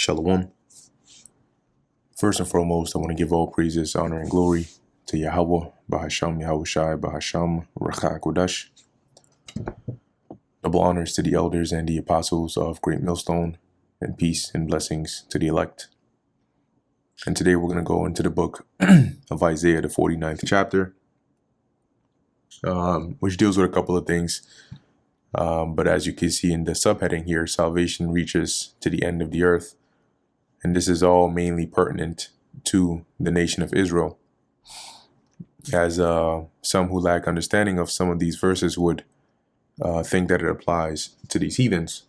Shalom. First and foremost, I want to give all praises, honor, and glory to Yahweh, Bahasham, Yahushai, Bahasham, Rakha Kodash. Double honors to the elders and the apostles of Great Millstone, and peace and blessings to the elect. And today we're going to go into the book of Isaiah, the 49th chapter, which deals with a couple of things. But as you can see in the subheading here, salvation reaches to the end of the earth. And this is all mainly pertinent to the nation of Israel, as some who lack understanding of some of these verses would think that it applies to these heathens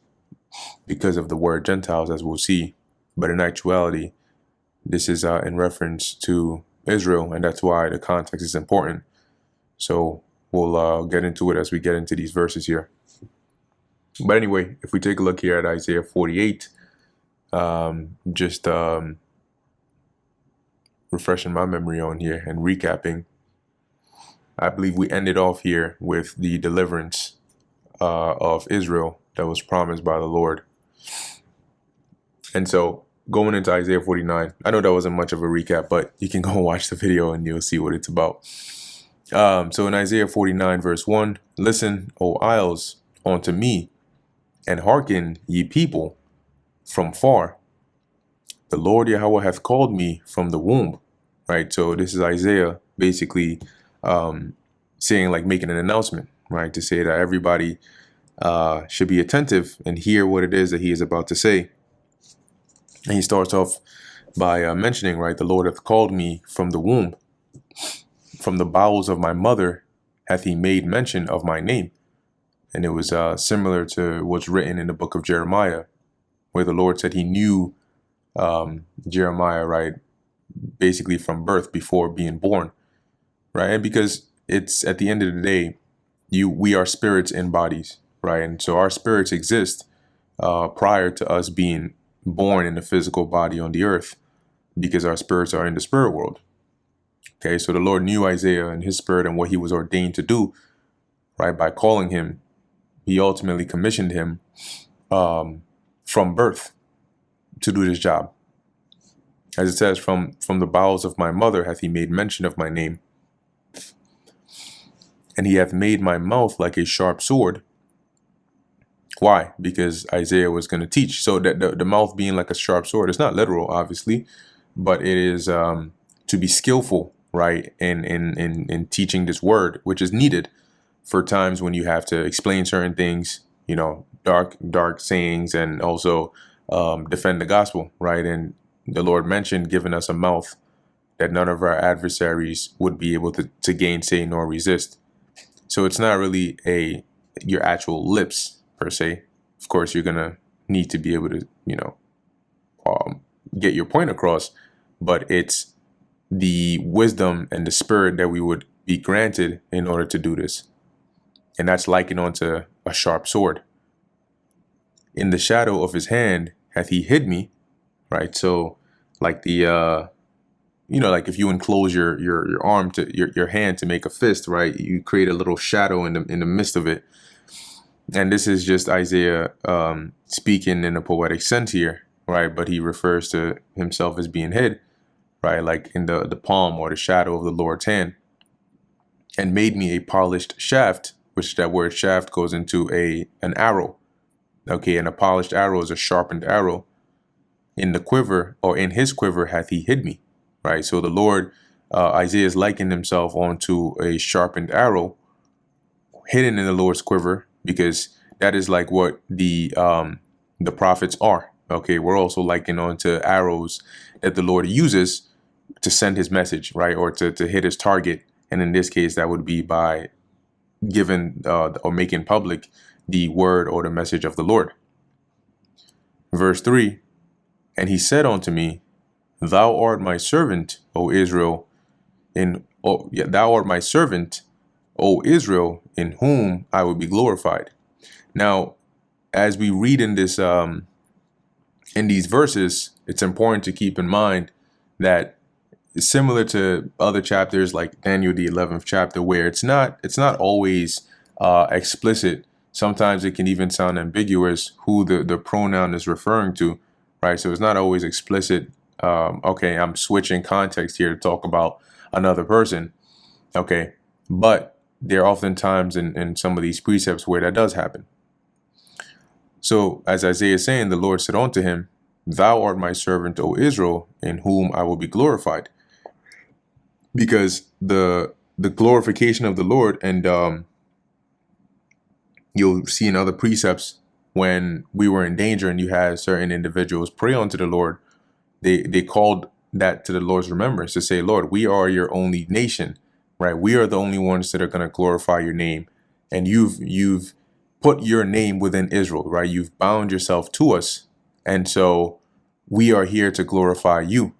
because of the word Gentiles, as we'll see. But in actuality, this is in reference to Israel, and that's why the context is important. So we'll get into it as we get into these verses here. But anyway, if we take a look here at Isaiah 48, refreshing my memory on here and recapping, I believe we ended off here with the deliverance of Israel that was promised by the Lord. And so going into Isaiah 49, I know that wasn't much of a recap, but you can go and watch the video and you'll see what it's about. So in Isaiah 49 verse 1, listen, O isles, unto me, and hearken, ye people, from far. The Lord Yahweh hath called me from the womb. Right. So this is Isaiah basically saying, like, making an announcement, right, to say that everybody should be attentive and hear what it is that he is about to say. And he starts off by mentioning, right, the Lord hath called me from the womb. From the bowels of my mother hath he made mention of my name. And it was similar to what's written in the book of Jeremiah, where the Lord said he knew Jeremiah, right, basically from birth, before being born, right? And because it's at the end of the day, we are spirits in bodies, right? And so our spirits exist prior to us being born in the physical body on the earth, because our spirits are in the spirit world. Okay, so the Lord knew Isaiah and his spirit and what he was ordained to do, right? By calling him, he ultimately commissioned him from birth to do this job. As it says, from the bowels of my mother hath he made mention of my name. And he hath made my mouth like a sharp sword. Why? Because Isaiah was going to teach. So that the mouth being like a sharp sword, it's not literal, obviously, but it is to be skillful, right, in teaching this word, which is needed for times when you have to explain certain things, you know, dark sayings, and also defend the gospel, right? And the Lord mentioned giving us a mouth that none of our adversaries would be able to gainsay nor resist. So it's not really your actual lips per se. Of course, you're gonna need to be able to, you know, get your point across, but it's the wisdom and the spirit that we would be granted in order to do this. And that's likened onto a sharp sword. In the shadow of his hand hath he hid me, right? So like the, like if you enclose your arm to your hand to make a fist, right? You create a little shadow in the midst of it. And this is just Isaiah speaking in a poetic sense here, right? But he refers to himself as being hid, right? Like in the palm or the shadow of the Lord's hand. And made me a polished shaft, which that word shaft goes into an arrow. Okay, and a polished arrow is a sharpened arrow. In the quiver, or in his quiver hath he hid me, right? So the Lord, Isaiah is likened himself onto a sharpened arrow hidden in the Lord's quiver, because that is like what the prophets are. Okay, we're also likened onto arrows that the Lord uses to send his message, right? Or to hit his target. And in this case, that would be by giving or making public the word or the message of the Lord. Verse 3, and he said unto me, thou art my servant, O Israel, thou art my servant, O Israel, in whom I will be glorified. Now, as we read in this in these verses, it's important to keep in mind that similar to other chapters like Daniel, the 11th chapter, where it's not always explicit. Sometimes it can even sound ambiguous who the pronoun is referring to, right? So it's not always explicit. Okay, I'm switching context here to talk about another person. Okay, but there are often times in some of these precepts where that does happen. So as Isaiah is saying, the Lord said unto him, Thou art my servant, O Israel, in whom I will be glorified. Because the glorification of the Lord, and you'll see in other precepts, when we were in danger and you had certain individuals pray unto the Lord, they called that to the Lord's remembrance to say, Lord, we are your only nation, right? We are the only ones that are going to glorify your name. And you've put your name within Israel, right? You've bound yourself to us. And so we are here to glorify you.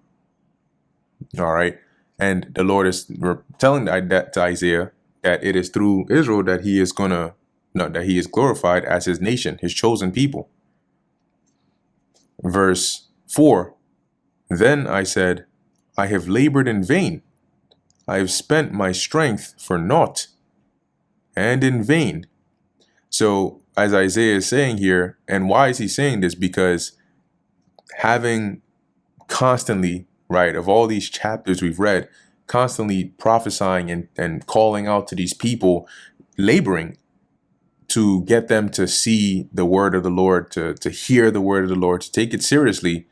All right. And the Lord is telling that to Isaiah, that it is through Israel that he is that he is glorified as his nation, his chosen people. Verse 4, Then I said, I have labored in vain. I have spent my strength for naught and in vain. So as Isaiah is saying here, and why is he saying this? Because having constantly, right, of all these chapters we've read, constantly prophesying and calling out to these people, laboring to get them to see the word of the Lord, to hear the word of the Lord, to take it seriously,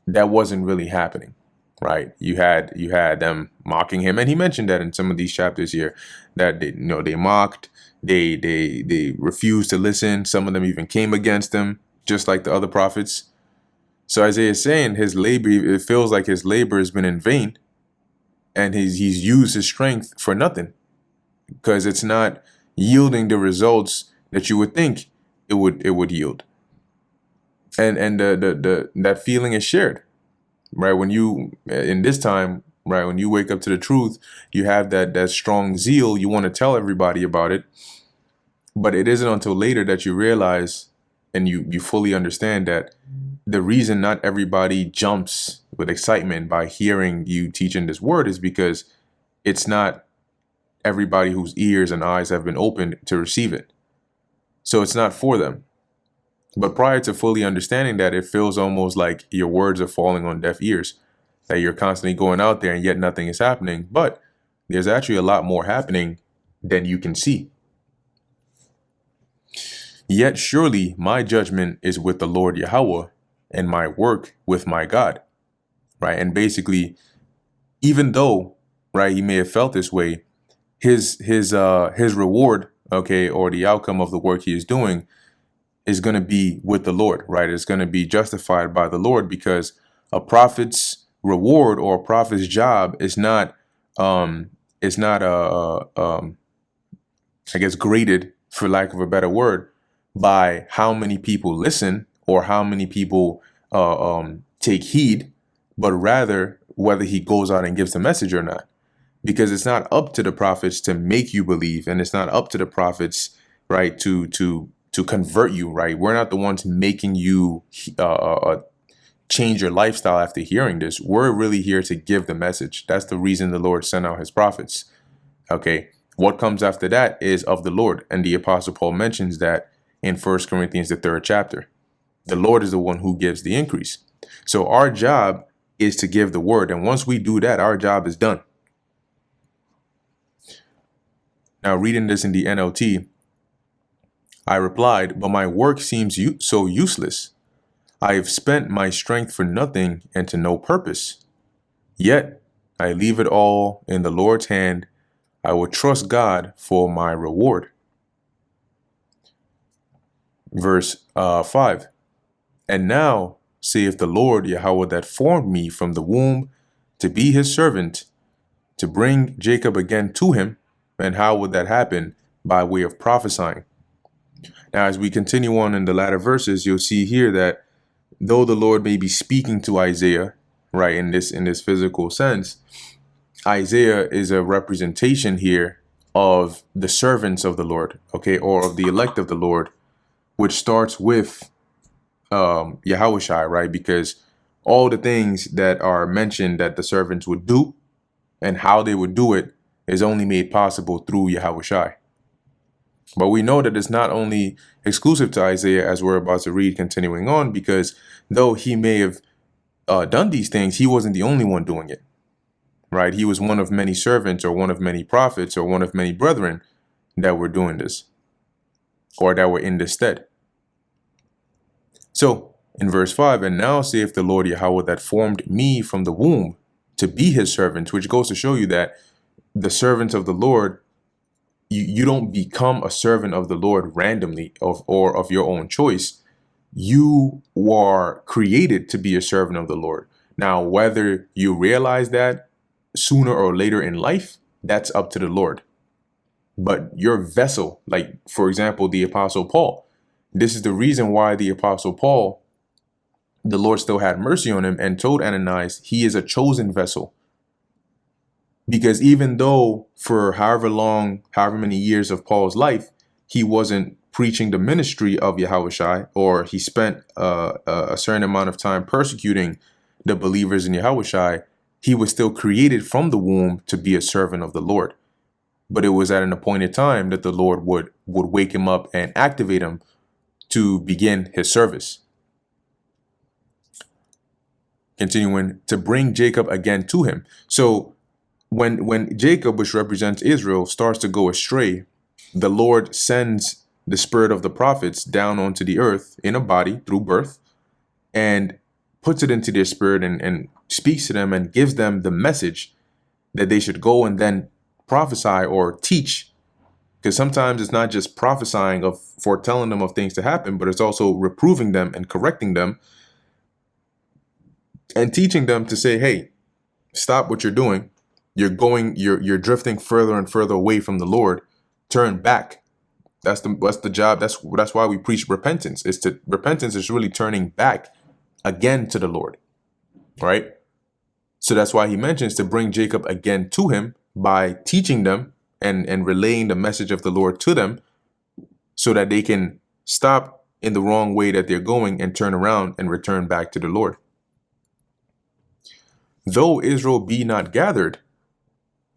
that wasn't really happening, right? You had them mocking him, and he mentioned that in some of these chapters here, that they mocked, they refused to listen. Some of them even came against him, just like the other prophets. So Isaiah is saying his labor, it feels like his labor has been in vain, and he's used his strength for nothing, because it's not yielding the results that you would think it would yield. And that feeling is shared, right? When you, in this time, right, when you wake up to the truth, you have that strong zeal. You want to tell everybody about it, but it isn't until later that you realize and you fully understand that the reason not everybody jumps with excitement by hearing you teaching this word is because it's not everybody whose ears and eyes have been opened to receive it. So it's not for them. But prior to fully understanding that, it feels almost like your words are falling on deaf ears, that you're constantly going out there and yet nothing is happening. But there's actually a lot more happening than you can see. Yet surely my judgment is with the Lord Yahweh, and my work with my God. Right. And basically, even though, right, he may have felt this way, his reward, okay, or the outcome of the work he is doing is going to be with the Lord, right? It's going to be justified by the Lord, because a prophet's reward or a prophet's job is not I guess graded, for lack of a better word, by how many people listen or how many people take heed, but rather whether he goes out and gives the message or not. Because it's not up to the prophets to make you believe, and it's not up to the prophets, right, to convert you, right? We're not the ones making you change your lifestyle after hearing this. We're really here to give the message. That's the reason the Lord sent out his prophets. Okay, what comes after that is of the Lord, and the Apostle Paul mentions that in 1 Corinthians, the 3rd chapter. The Lord is the one who gives the increase. So our job is to give the word, and once we do that, our job is done. Now, reading this in the NLT, I replied, but my work seems so useless. I have spent my strength for nothing and to no purpose. Yet I leave it all in the Lord's hand. I will trust God for my reward. Verse 5. And now, saith the Lord Yahweh, that formed me from the womb to be his servant, to bring Jacob again to him. And how would that happen? By way of prophesying. Now, as we continue on in the latter verses, you'll see here that though the Lord may be speaking to Isaiah, right, in this physical sense, Isaiah is a representation here of the servants of the Lord, okay, or of the elect of the Lord, which starts with Yahushai, right? Because all the things that are mentioned that the servants would do and how they would do it is only made possible through Yahushai. But we know that it's not only exclusive to Isaiah, as we're about to read continuing on, because though he may have done these things, he wasn't the only one doing it, right? He was one of many servants, or one of many prophets, or one of many brethren that were doing this, or that were in this stead. So in verse 5, and now saith the Lord Yahweh that formed me from the womb to be his servant, which goes to show you that the servants of the Lord, you don't become a servant of the Lord randomly or of your own choice. You are created to be a servant of the Lord. Now, whether you realize that sooner or later in life, that's up to the Lord. But your vessel, like, for example, the Apostle Paul, this is the reason why the Apostle Paul, the Lord still had mercy on him and told Ananias he is a chosen vessel. Because even though for however many years of Paul's life, he wasn't preaching the ministry of Yahushua, or he spent a certain amount of time persecuting the believers in Yahushua, he was still created from the womb to be a servant of the Lord. But it was at an appointed time that the Lord would wake him up and activate him to begin his service. Continuing, to bring Jacob again to him. So when Jacob, which represents Israel, starts to go astray, the Lord sends the spirit of the prophets down onto the earth in a body through birth, and puts it into their spirit and speaks to them and gives them the message that they should go and then prophesy or teach. Because sometimes it's not just prophesying of foretelling them of things to happen, but it's also reproving them and correcting them and teaching them to say, hey, stop what you're doing. You're drifting further and further away from the Lord. Turn back. That's the job. That's why we preach repentance. Repentance is really turning back again to the Lord, right? So that's why he mentions to bring Jacob again to him by teaching them and relaying the message of the Lord to them, so that they can stop in the wrong way that they're going and turn around and return back to the Lord. Though Israel be not gathered,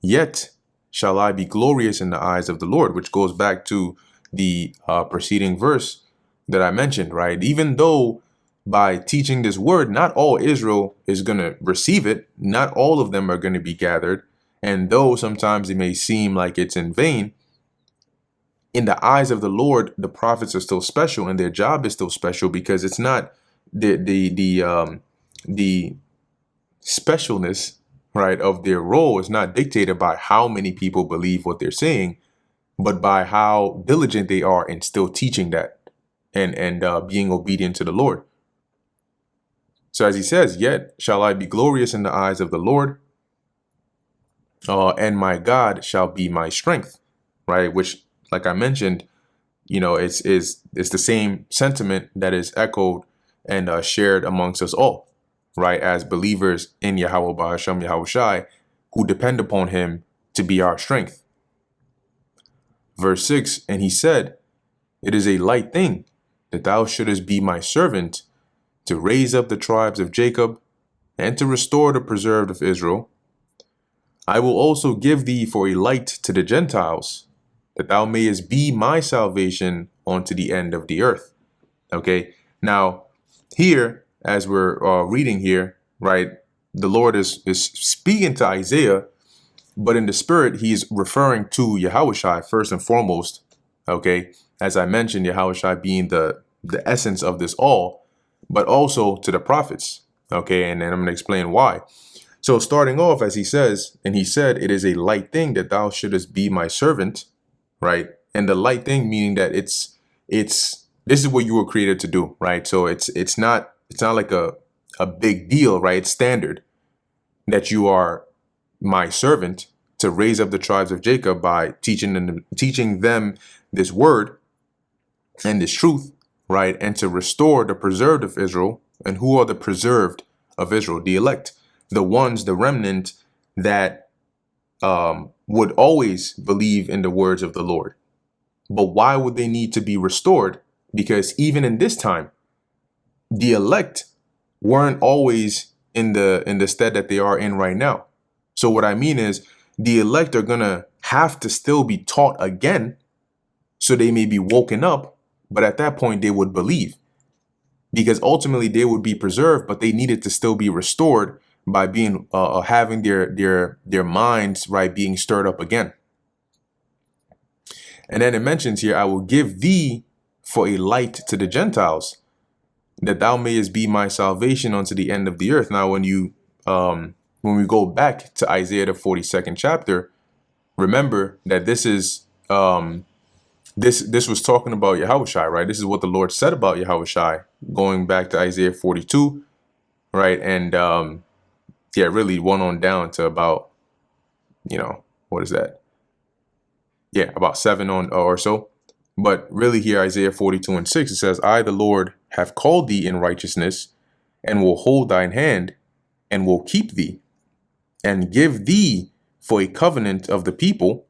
yet shall I be glorious in the eyes of the Lord, which goes back to the preceding verse that I mentioned, right? Even though by teaching this word, not all Israel is going to receive it, not all of them are going to be gathered, and though sometimes it may seem like it's in vain, in the eyes of the Lord, the prophets are still special, and their job is still special, because it's not the specialness, right, of their role is not dictated by how many people believe what they're saying, but by how diligent they are in still teaching that and being obedient to the Lord. So as he says, yet shall I be glorious in the eyes of the Lord, and my God shall be my strength, right? Which, like I mentioned, it's the same sentiment that is echoed and shared amongst us all, right? As believers in Yahweh Ba'ashem Yahushai, who depend upon him to be our strength. Verse 6, and he said, it is a light thing that thou shouldest be my servant, to raise up the tribes of Jacob, and to restore the preserved of Israel. I will also give thee for a light to the Gentiles, that thou mayest be my salvation unto the end of the earth. Okay, now here, as we're reading here, right, the Lord is speaking to Isaiah, but in the spirit, he's referring to Yahushua first and foremost. Okay, as I mentioned, Yahushua being the essence of this all, but also to the prophets. Okay, and then I'm going to explain why. So starting off, as he says, and he said, it is a light thing that thou shouldest be my servant, right? And the light thing meaning that this is what you were created to do, right? So it's not like a big deal, right? It's standard that you are my servant to raise up the tribes of Jacob by teaching them this word and this truth, right? And to restore the preserved of Israel. And who are the preserved of Israel? The elect, the ones, the remnant that would always believe in the words of the Lord. But why would they need to be restored? Because even in this time, the elect weren't always in the stead that they are in right now. So what I mean is, the elect are gonna have to still be taught again, so they may be woken up, but at that point they would believe, because ultimately they would be preserved, but they needed to still be restored by being having their minds, right, being stirred up again. And then it mentions here, I will give thee for a light to the Gentiles, that thou mayest be my salvation unto the end of the earth. Now, when we go back to Isaiah the 42nd chapter, remember that this is this was talking about Yahushai, right? This is what the Lord said about Yahushai, going back to Isaiah 42, right? And yeah, really one on down to about, what is that? Yeah, about 7 on or so. But really here, Isaiah 42:6, it says, I, the Lord, have called thee in righteousness, and will hold thine hand, and will keep thee, and give thee for a covenant of the people,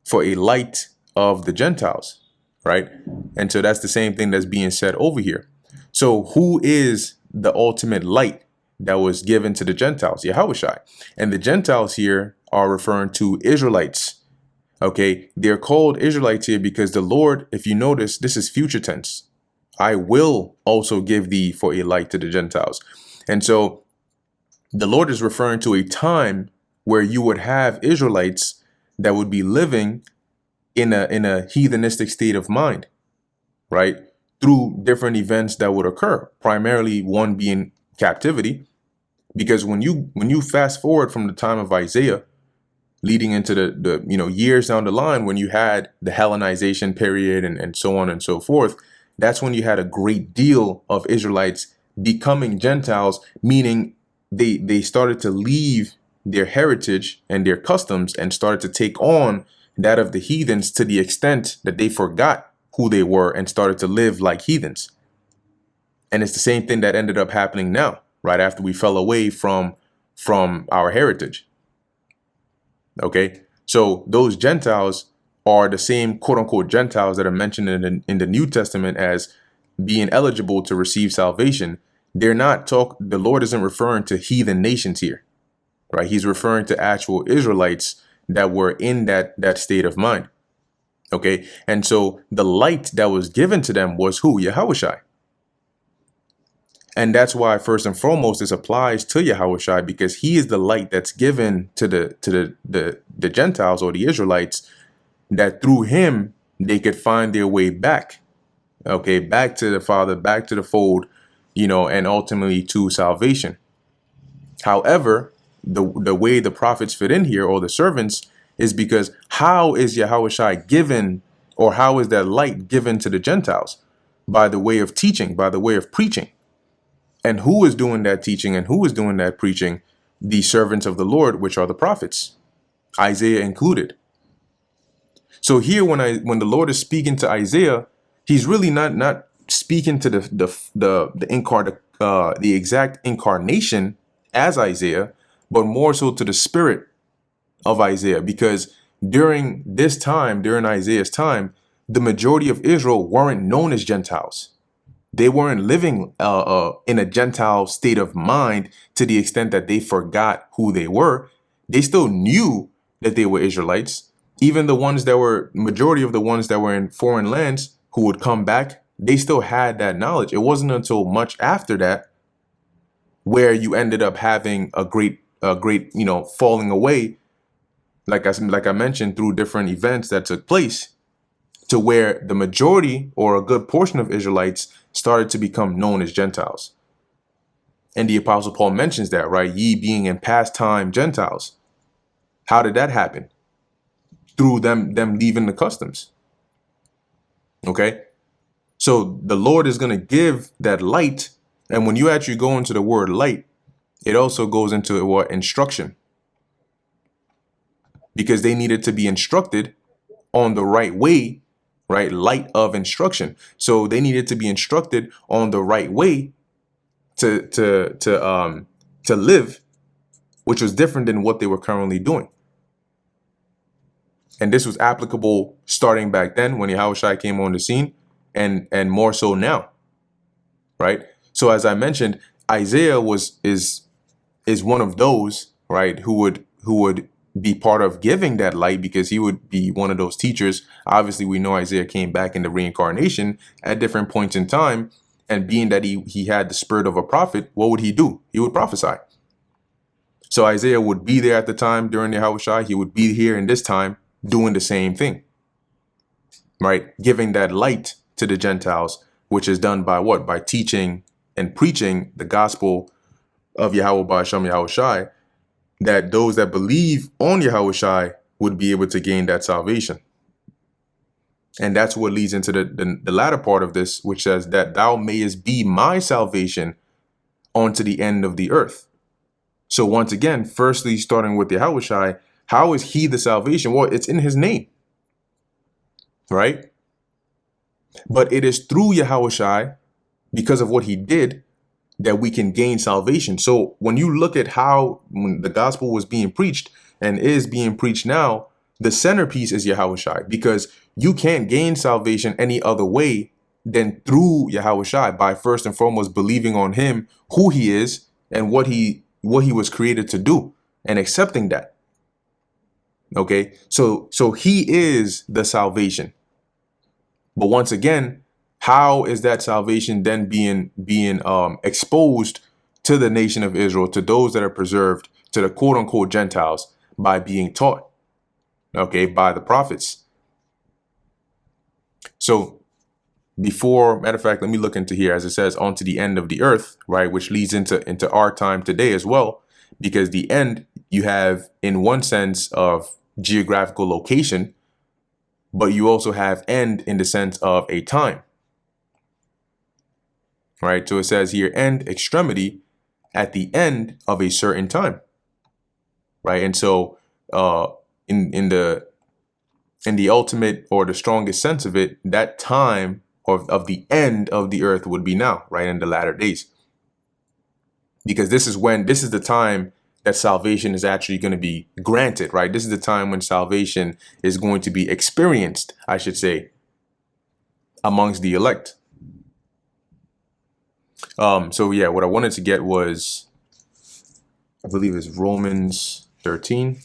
for a light of the Gentiles, right? And so that's the same thing that's being said over here. So who is the ultimate light that was given to the Gentiles? Yahushai. And the Gentiles here are referring to Israelites. Okay, they're called Israelites here because the Lord, if you notice, this is future tense. I will also give thee for a light to the Gentiles. And so the Lord is referring to a time where you would have Israelites that would be living in a heathenistic state of mind, right? Through different events that would occur, primarily one being captivity. Because when you fast forward from the time of Isaiah, leading into the years down the line, when you had the Hellenization period and so on and so forth, that's when you had a great deal of Israelites becoming Gentiles, meaning they started to leave their heritage and their customs and started to take on that of the heathens, to the extent that they forgot who they were and started to live like heathens. And it's the same thing that ended up happening now, right after we fell away from our heritage. Okay, so those Gentiles are the same quote unquote Gentiles that are mentioned in the New Testament as being eligible to receive salvation. They're not the Lord isn't referring to heathen nations here, right? He's referring to actual Israelites that were in that state of mind. Okay, and so the light that was given to them was who? Yahushai. And that's why, first and foremost, this applies to Yahushai, because he is the light that's given to the Gentiles or the Israelites, that through him they could find their way back, okay, back to the Father, back to the fold, and ultimately to salvation. However, the way the prophets fit in here, or the servants, is because how is Yahushai given, or how is that light given to the Gentiles? By the way of teaching, by the way of preaching. And who is doing that teaching and who is doing that preaching? The servants of the Lord, which are the prophets, Isaiah included. So here, when the Lord is speaking to Isaiah, he's really not speaking to the exact incarnation as Isaiah, but more so to the spirit of Isaiah, because during Isaiah's time, the majority of Israel weren't known as Gentiles. They weren't living in a Gentile state of mind to the extent that they forgot who they were. They still knew that they were Israelites. Even majority of the ones that were in foreign lands who would come back, they still had that knowledge. It wasn't until much after that where you ended up having a great falling away, like I mentioned, through different events that took place, to where the majority or a good portion of Israelites started to become known as Gentiles. And the Apostle Paul mentions that, right? Ye being in past time Gentiles. How did that happen? Through them leaving the customs. Okay? So the Lord is going to give that light. And when you actually go into the word light, it also goes into what? Instruction. Because they needed to be instructed on the right way, right? Light of instruction. So they needed to be instructed on the right way to live, which was different than what they were currently doing. And this was applicable starting back then when Yahushua came on the scene, and more so now, right? So as I mentioned, Isaiah is one of those, right, who would be part of giving that light, because he would be one of those teachers. Obviously, we know Isaiah came back in the reincarnation at different points in time. And being that he had the spirit of a prophet, what would he do? He would prophesy. So Isaiah would be there at the time during the Yahushua. He would be here in this time doing the same thing, right? Giving that light to the Gentiles, which is done by what? By teaching and preaching the gospel of Yahweh Ba'ashem Yahushai, that those that believe on Yahushai would be able to gain that salvation. And that's what leads into the latter part of this, which says that thou mayest be my salvation unto the end of the earth. So once again, firstly, starting with the Yahushai, how is he the salvation? Well, it's in his name, right? But it is through Yahushai, because of what he did, that we can gain salvation. So when you look at how when the gospel was being preached and is being preached now, the centerpiece is Yahushai, because you can't gain salvation any other way than through Yahushai, by first and foremost believing on him, who he is, and what he was created to do, and accepting that. Okay, so he is the salvation. But once again, how is that salvation then being exposed to the nation of Israel, to those that are preserved, to the quote unquote Gentiles, by being taught, okay, by the prophets? So matter of fact, let me look into here, as it says, onto the end of the earth, right, which leads into our time today as well, because the end you have in one sense of geographical location, but you also have end in the sense of a time. Right, so it says here, end extremity, at the end of a certain time. Right, and so in the ultimate or the strongest sense of it, that time of the end of the earth would be now, right, in the latter days. Because this is the time that salvation is actually going to be granted, right? This is the time when salvation is going to be experienced, I should say, amongst the elect. So yeah, what I wanted to get was, I believe it's Romans 13.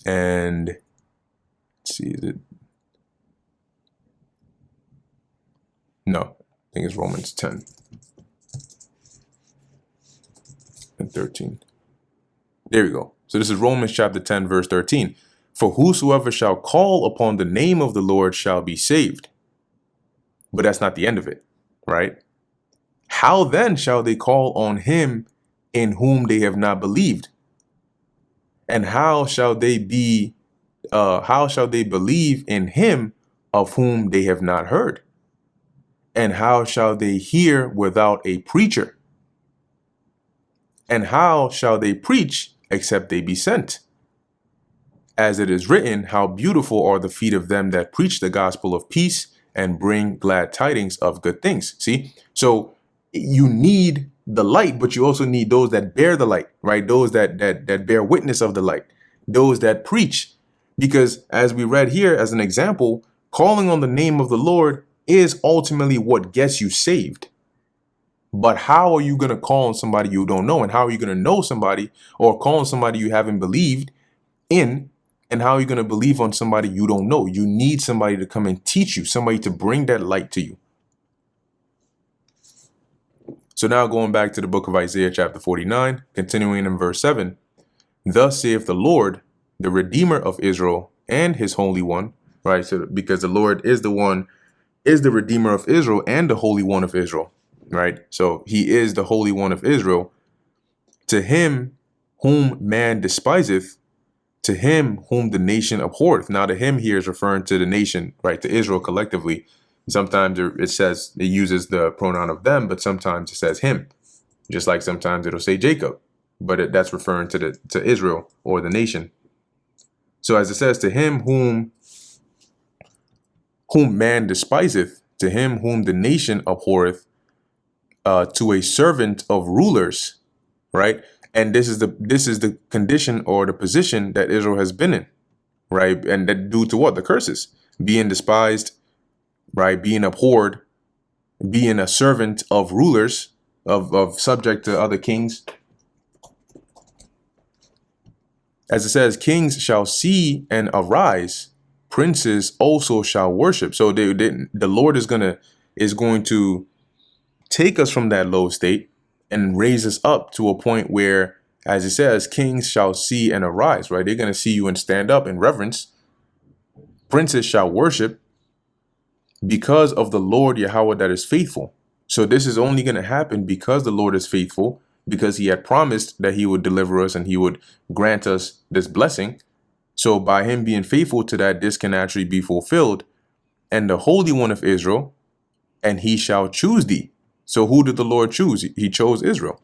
And let's see, is it? No, I think it's Romans 10 and 13. There we go. So this is Romans chapter 10, verse 13. For whosoever shall call upon the name of the Lord shall be saved. But that's not the end of it. Right? How then shall they call on him in whom they have not believed? And how shall they believe in him of whom they have not heard? And how shall they hear without a preacher? And how shall they preach except they be sent? As it is written, how beautiful are the feet of them that preach the gospel of peace and bring glad tidings of good things. See, so you need the light, but you also need those that bear the light, right? Those that bear witness of the light, those that preach. Because as we read here as an example, calling on the name of the Lord is ultimately what gets you saved. But how are you going to call on somebody you don't know? And how are you going to know somebody, or call on somebody you haven't believed in? And how are you going to believe on somebody you don't know? You need somebody to come and teach you, somebody to bring that light to you. So now going back to the book of Isaiah chapter 49, continuing in verse 7. Thus saith the Lord, the Redeemer of Israel and his Holy One, right? So because the Lord is the Redeemer of Israel and the Holy One of Israel, right? So he is the Holy One of Israel. To him whom man despiseth, to him whom the nation abhorreth. Now the him here is referring to the nation, right? To Israel collectively. Sometimes it uses the pronoun of them, but sometimes it says him. Just like sometimes it'll say Jacob, but that's referring to Israel or the nation. So as it says, to him whom man despiseth, to him whom the nation abhorreth, to a servant of rulers, right? And this is the condition or the position that Israel has been in, right? And that due to what? The curses, being despised, right? Being abhorred, being a servant of rulers, of subject to other kings. As it says, kings shall see and arise, princes also shall worship. So the Lord is going to take us from that low state and raise us up to a point where, as it says, kings shall see and arise, right? They're going to see you and stand up in reverence. Princes shall worship because of the Lord Yahweh that is faithful. So this is only going to happen because the Lord is faithful, because he had promised that he would deliver us and he would grant us this blessing. So by him being faithful to that, this can actually be fulfilled. And the Holy One of Israel, and he shall choose thee. So who did the Lord choose? He chose Israel.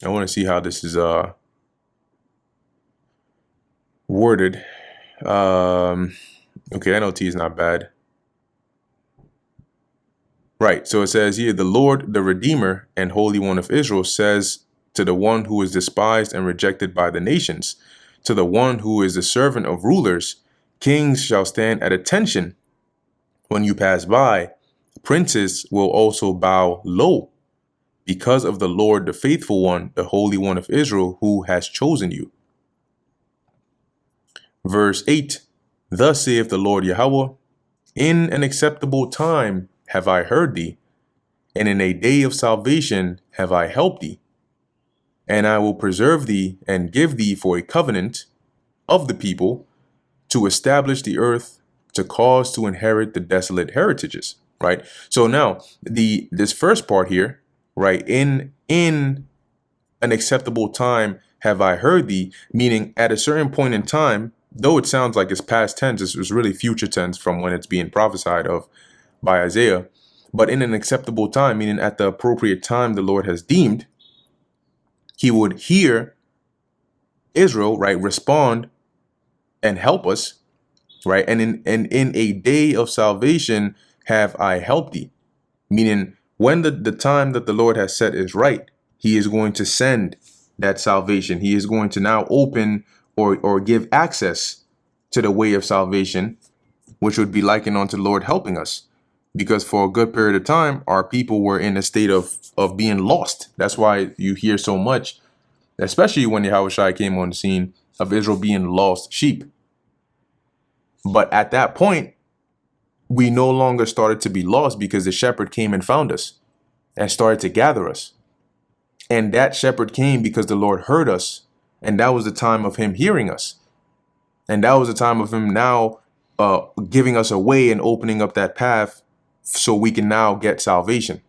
I want to see how this is worded. Okay, NLT is not bad. Right, so it says here, the Lord, the Redeemer and Holy One of Israel says to the one who is despised and rejected by the nations, to the one who is the servant of rulers, kings shall stand at attention when you pass by. Princes will also bow low because of the Lord, the faithful one, the Holy One of Israel, who has chosen you. Verse 8, thus saith the Lord Yahweh, in an acceptable time have I heard thee, and in a day of salvation have I helped thee. And I will preserve thee and give thee for a covenant of the people to establish the earth, to cause to inherit the desolate heritages. Right. So now this first part here, right, in an acceptable time have I heard thee, meaning at a certain point in time, though it sounds like it's past tense, it's really future tense from when it's being prophesied of by Isaiah. But in an acceptable time, meaning at the appropriate time the Lord has deemed, he would hear Israel, right, respond and help us, right? And in a day of salvation have I helped thee, meaning when the time that the Lord has set is right, he is going to send that salvation. He is going to now open or give access to the way of salvation, which would be likened unto the Lord helping us. Because for a good period of time, our people were in a state of being lost. That's why you hear so much, especially when Yahushua came on the scene, of Israel being lost sheep. But at that point, we no longer started to be lost because the shepherd came and found us and started to gather us. And that shepherd came because the Lord heard us. And that was the time of him hearing us. And that was the time of him now giving us a way and opening up that path so we can now get salvation.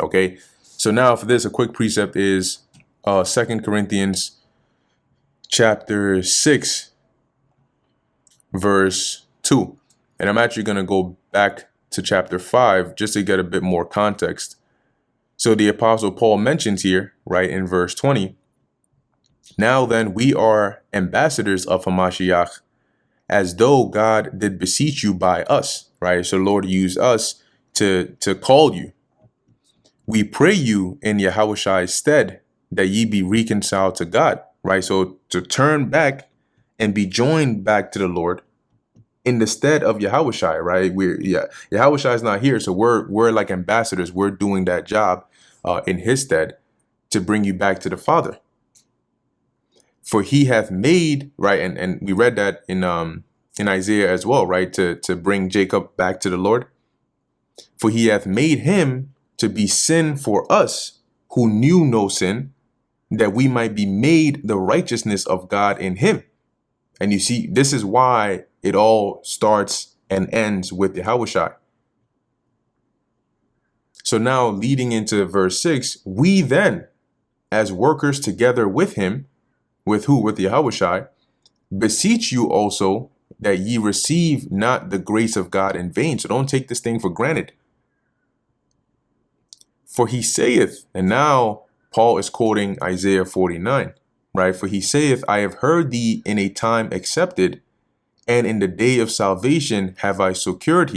Okay, so now for this, a quick precept is 2 Corinthians chapter 6, verse 2. And I'm actually going to go back to chapter 5 just to get a bit more context. So the Apostle Paul mentions here, right, in verse 20, now then we are ambassadors of Hamashiach, as though God did beseech you by us, right? So the Lord used us to call you. We pray you in Yahushua's stead that ye be reconciled to God, right? So to turn back and be joined back to the Lord in the stead of Yahushua, right? Yahushua is not here, so we're like ambassadors. We're doing that job in his stead to bring you back to the Father. For he hath made, right, and we read that in Isaiah as well, right, to bring Jacob back to the Lord. For he hath made him to be sin for us who knew no sin, that we might be made the righteousness of God in him. And you see, this is why it all starts and ends with Yahushua. So now leading into verse 6, we then, as workers together with him, with who? With Yahushua, beseech you also that ye receive not the grace of God in vain. So don't take this thing for granted. For he saith, and now Paul is quoting Isaiah 49, right? For he saith, I have heard thee in a time accepted, and in the day of salvation have I secured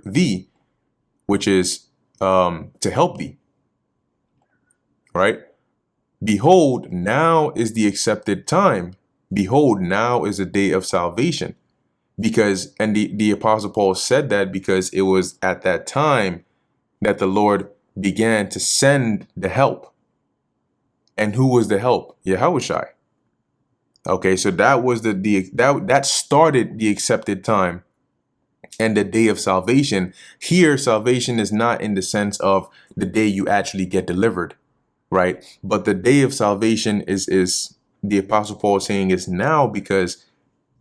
thee, which is to help thee, right? Behold, now is the accepted time. Behold, now is the day of salvation. Because, and the Apostle Paul said that because it was at that time that the Lord began to send the help. And who was the help? Yahushai. Okay, so that was that started the accepted time and the day of salvation. Here, salvation is not in the sense of the day you actually get delivered, right? But the day of salvation is the Apostle Paul saying is now, because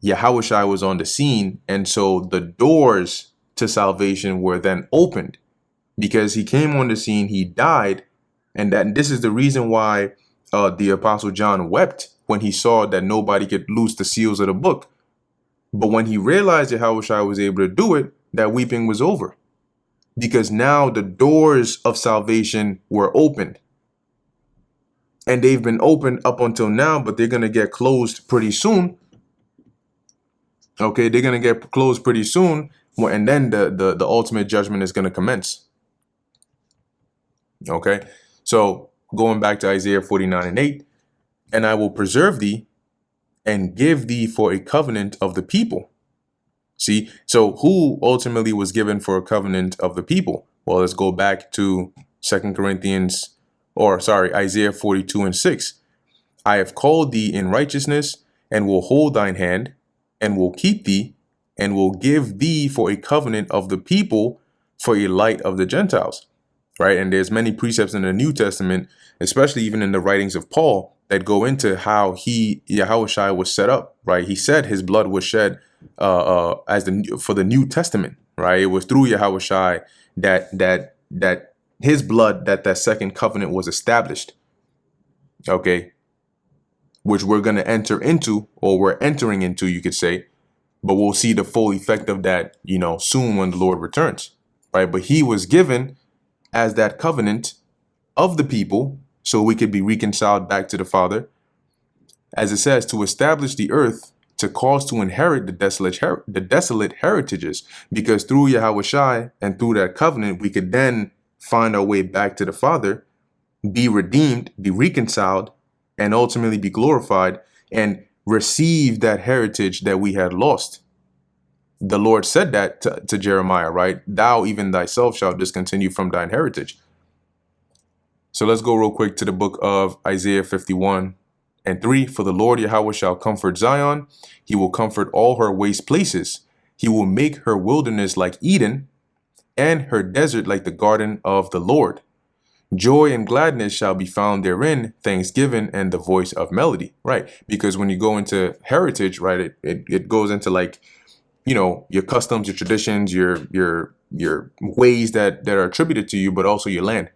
Yahushai was on the scene, and so the doors to salvation were then opened because he came on the scene, he died, and this is the reason why the Apostle John wept when he saw that nobody could loose the seals of the book. But when he realized that Yahushua was able to do it, that weeping was over, because now the doors of salvation were opened. And they've been opened up until now, but they're going to get closed pretty soon. Okay, they're going to get closed pretty soon, and then the ultimate judgment is going to commence. Okay, so going back to Isaiah 49:8, and I will preserve thee and give thee for a covenant of the people. See, so who ultimately was given for a covenant of the people? Well, let's go back to Isaiah 42:6. I have called thee in righteousness, and will hold thine hand, and will keep thee, and will give thee for a covenant of the people, for a light of the Gentiles. Right? And there's many precepts in the New Testament, especially even in the writings of Paul, that go into how Yahushua was set up. Right? He said his blood was shed for the New Testament. Right? It was through Yahushua that his blood, that second covenant was established. Okay, which we're going to enter into, or we're entering into, you could say, but we'll see the full effect of that, soon when the Lord returns. Right? But he was given as that covenant of the people, so we could be reconciled back to the Father, as it says, to establish the earth, to cause to inherit the desolate heritages, because through Yahushua and through that covenant, we could then find our way back to the Father, be redeemed, be reconciled, and ultimately be glorified and receive that heritage that we had lost. The Lord said that to Jeremiah, right? Thou even thyself shalt discontinue from thine heritage. So let's go real quick to the book of Isaiah 51:3. For the Lord Yahweh shall comfort Zion. He will comfort all her waste places. He will make her wilderness like Eden, and her desert like the garden of the Lord. Joy and gladness shall be found therein, thanksgiving and the voice of melody. Right? Because when you go into heritage, right, it goes into like, your customs, your traditions, your ways that are attributed to you, but also your land.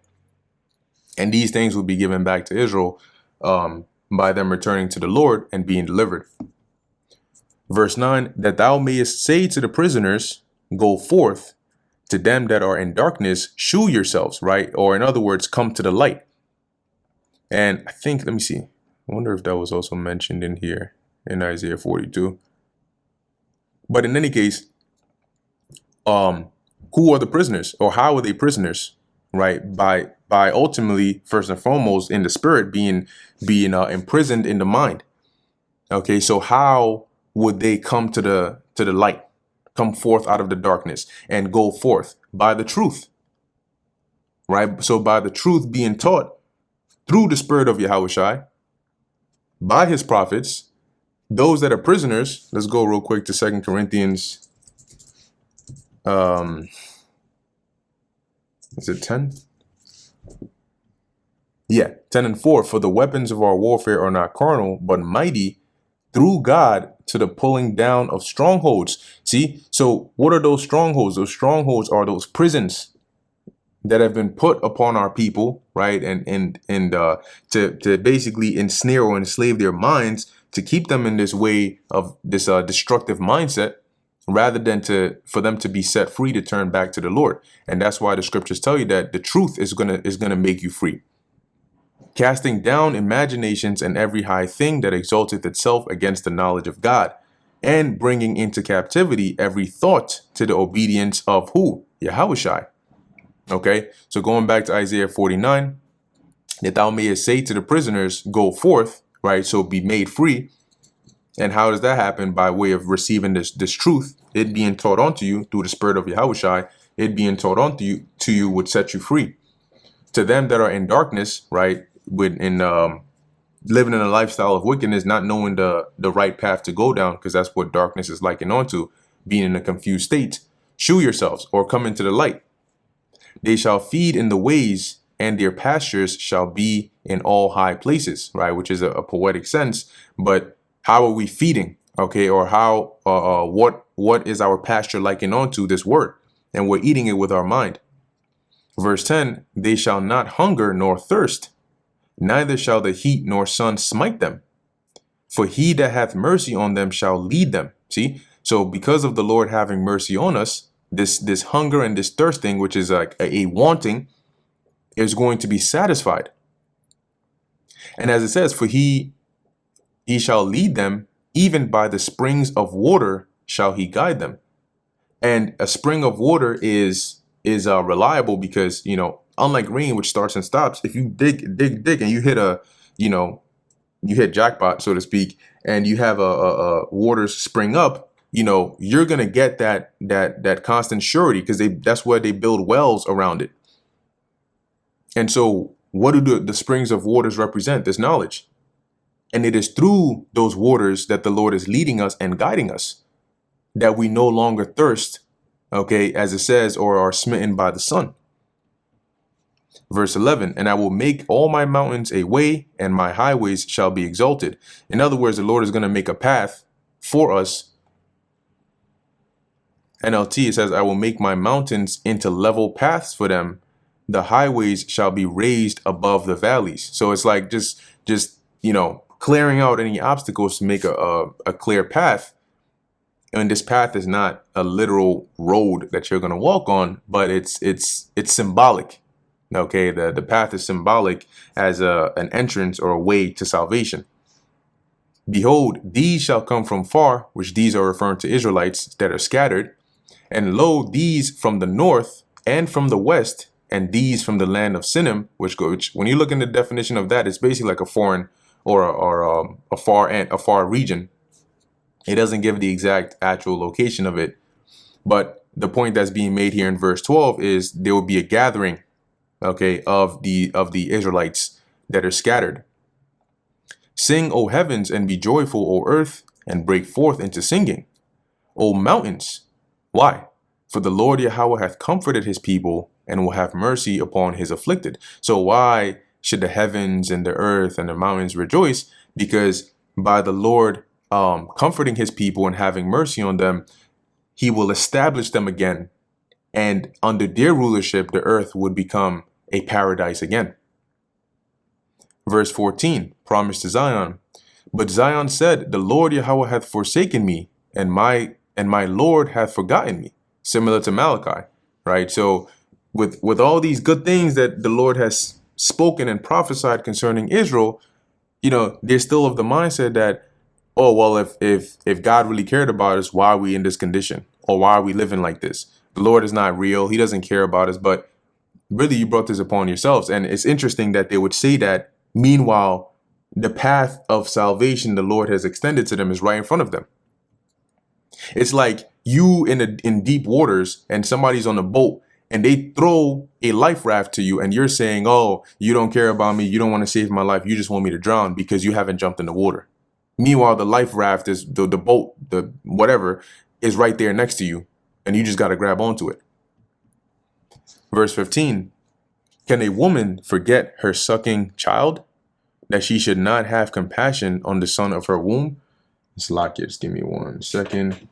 And these things will be given back to Israel by them returning to the Lord and being delivered. Verse 9, that thou mayest say to the prisoners, go forth. To them that are in darkness, shew yourselves, right? Or in other words, come to the light. And I think, let me see. I wonder if that was also mentioned in here in Isaiah 42. But in any case, who are the prisoners, or how are they prisoners, right? By ultimately, first and foremost, in the spirit being imprisoned in the mind. Okay, so how would they come to the light, come forth out of the darkness and go forth? By the truth, right? So by the truth being taught through the spirit of Yahushua, by his prophets, those that are prisoners. Let's go real quick to 2 Corinthians. Is it 10? Yeah, 10:4. For the weapons of our warfare are not carnal, but mighty through God to the pulling down of strongholds. See, so what are those strongholds? Those strongholds are those prisons that have been put upon our people, right? And to basically ensnare or enslave their minds, to keep them in this way of this destructive mindset, rather than for them to be set free to turn back to the Lord. And that's why the scriptures tell you that the truth is gonna make you free. Casting down imaginations and every high thing that exalteth itself against the knowledge of God, and bringing into captivity every thought to the obedience of who? Yahushua. Okay, so going back to Isaiah 49, that thou mayest say to the prisoners, go forth, right? So be made free. And how does that happen? By way of receiving this truth, it being taught onto you through the spirit of Yahushua, it being taught onto you would set you free. To them that are in darkness, right? In living in a lifestyle of wickedness, not knowing the right path to go down, because that's what darkness is likened onto, being in a confused state. Shew yourselves, or come into the light. They shall feed in the ways, and their pastures shall be in all high places, right? Which is a poetic sense. But how are we feeding? Okay, or how what is our pasture likened onto this word? And we're eating it with our mind. Verse 10, they shall not hunger nor thirst, neither shall the heat nor sun smite them. For he that hath mercy on them shall lead them. See? So because of the Lord having mercy on us, this hunger and this thirsting, which is like a wanting, is going to be satisfied. And as it says, for he shall lead them, even by the springs of water shall he guide them. And a spring of water is reliable because, unlike rain, which starts and stops, if you dig and you hit you hit jackpot, so to speak, and you have a water spring up, you're going to get that constant surety, because that's where they build wells around it. And so what do the springs of waters represent? This knowledge. And it is through those waters that the Lord is leading us and guiding us, that we no longer thirst, okay, as it says, or are smitten by the sun. Verse 11, and I will make all my mountains a way, and my highways shall be exalted. In other words, the Lord is going to make a path for us. NLT, it says, I will make my mountains into level paths for them. The highways shall be raised above the valleys. So it's like just clearing out any obstacles to make a clear path. And this path is not a literal road that you're going to walk on, but it's symbolic. Okay, the path is symbolic as an entrance or a way to salvation. Behold, these shall come from far, which these are referring to Israelites that are scattered. And lo, these from the north and from the west, and these from the land of Sinim, which when you look in the definition of that, it's basically like a foreign or a far region. It doesn't give the exact actual location of it. But the point that's being made here in verse 12 is there will be a gathering, okay, of the Israelites that are scattered. Sing, O heavens, and be joyful, O earth, and break forth into singing, O mountains. Why? For the Lord Yahweh hath comforted his people, and will have mercy upon his afflicted. So why should the heavens and the earth and the mountains rejoice? Because by the Lord comforting his people and having mercy on them, he will establish them again. And under their rulership, the earth would become a paradise again. Verse 14, promise to Zion. But Zion said, the Lord Yahweh hath forsaken me, and my Lord hath forgotten me. Similar to Malachi, right? So with all these good things that the Lord has spoken and prophesied concerning Israel, they're still of the mindset that, oh, well, if God really cared about us, why are we in this condition? Or why are we living like this? The Lord is not real. He doesn't care about us. But really, you brought this upon yourselves. And it's interesting that they would say that. Meanwhile, the path of salvation the Lord has extended to them is right in front of them. It's like you in deep waters and somebody's on a boat and they throw a life raft to you and you're saying, oh, you don't care about me. You don't want to save my life. You just want me to drown because you haven't jumped in the water. Meanwhile, the life raft is the boat, the whatever is right there next to you. And you just got to grab onto it. Verse 15, can a woman forget her sucking child, that she should not have compassion on the son of her womb? Let's lock it. Just give me 1 second.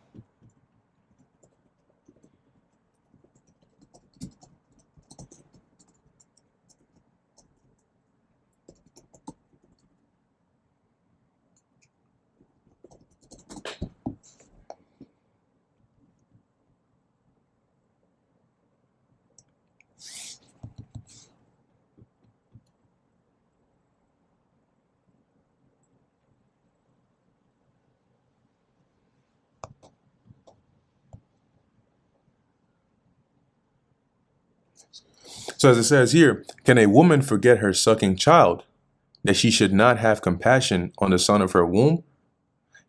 So as it says here, can a woman forget her sucking child, that she should not have compassion on the son of her womb?